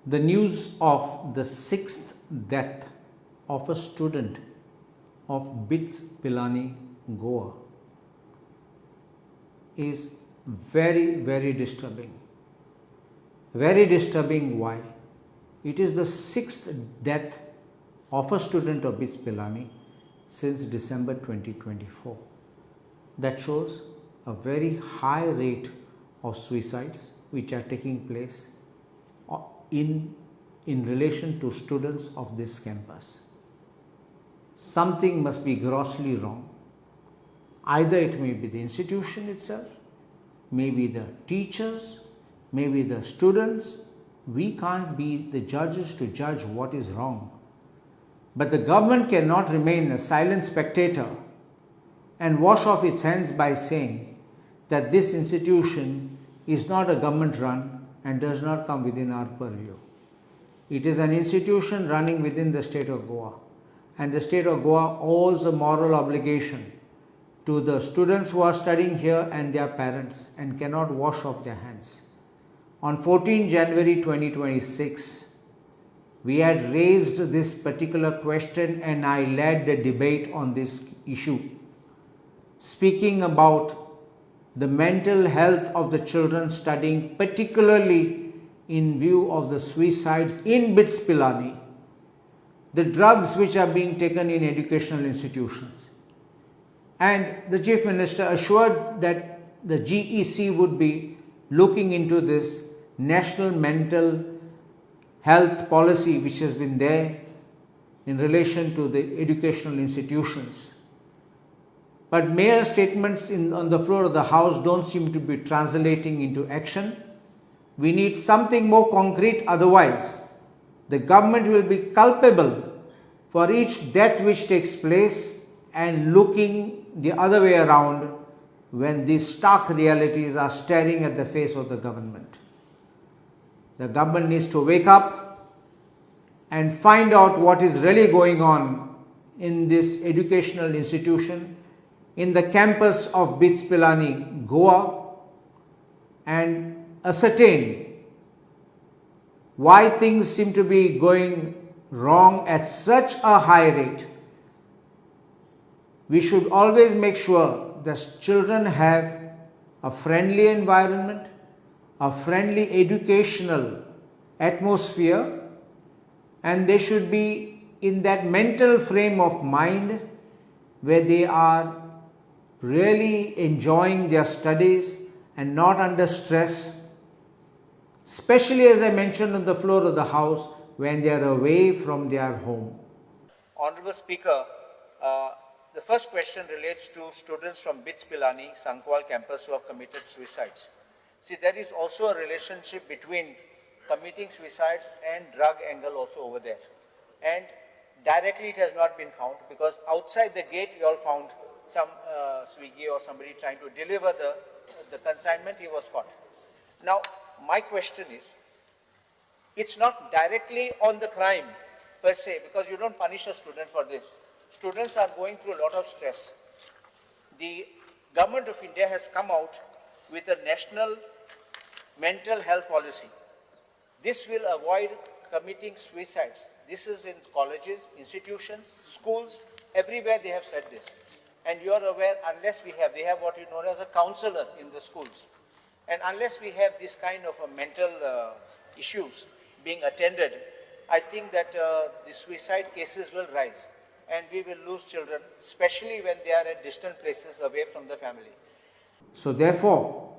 The news of the sixth death of a student of BITS Pillani, Goa is very disturbing. Very disturbing. Why? It is the sixth death of a student of BITS Pillani since December 2024. That shows a very high rate of suicides which are taking place in relation to students of this campus. Something must be grossly wrong. Either it may be the institution itself, maybe the teachers, maybe the students. We can't be the judges to judge what is wrong. But the government cannot remain a silent spectator and wash off its hands by saying that this institution is not a government run and does not come within our purview. It is an institution running within the state of Goa, and the state of Goa owes a moral obligation to the students who are studying here and their parents and cannot wash off their hands. On 14 January 2026, we had raised this particular question and I led the debate on this issue, speaking about the mental health of the children studying, particularly in view of the suicides in BITS Pillani, the drugs which are being taken in educational institutions. And the Chief Minister assured that the GEC would be looking into this national mental health policy which has been there in relation to the educational institutions. But mere statements on the floor of the House don't seem to be translating into action. We need something more concrete, otherwise the government will be culpable for each death which takes place and looking the other way around when these stark realities are staring at the face of the government. The government needs to wake up and find out what is really going on in this educational institution, in the campus of BITS Pillani, Goa, and ascertain why things seem to be going wrong at such a high rate. We should always make sure that children have a friendly environment, a friendly educational atmosphere, and they should be in that mental frame of mind where they are really enjoying their studies and not under stress, especially as I mentioned on the floor of the House, when they are away from their home. Honorable Speaker, the first question relates to students from BITS Pillani, Sankwal campus who have committed suicides. See, there is also a relationship between committing suicides and drug angle also over there. And directly it has not been found, because outside the gate we all found some Swiggy or somebody trying to deliver the consignment. He was caught. Now, my question is, it's not directly on the crime per se, because you don't punish a student for this. Students are going through a lot of stress. The government of India has come out with a national mental health policy. This will avoid committing suicides. This is in colleges, institutions, schools, everywhere they have said this. And you are aware, unless they have what is known as a counselor in the schools. And unless we have this kind of mental issues being attended, I think that the suicide cases will rise and we will lose children, especially when they are at distant places away from the family. So therefore,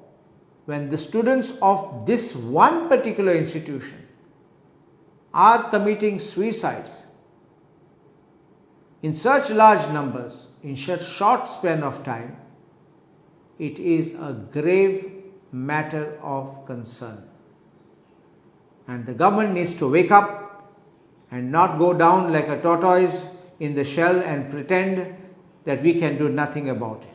when the students of this one particular institution are committing suicides in such large numbers, in such short span of time, it is a grave matter of concern. And the government needs to wake up and not go down like a tortoise in the shell and pretend that we can do nothing about it.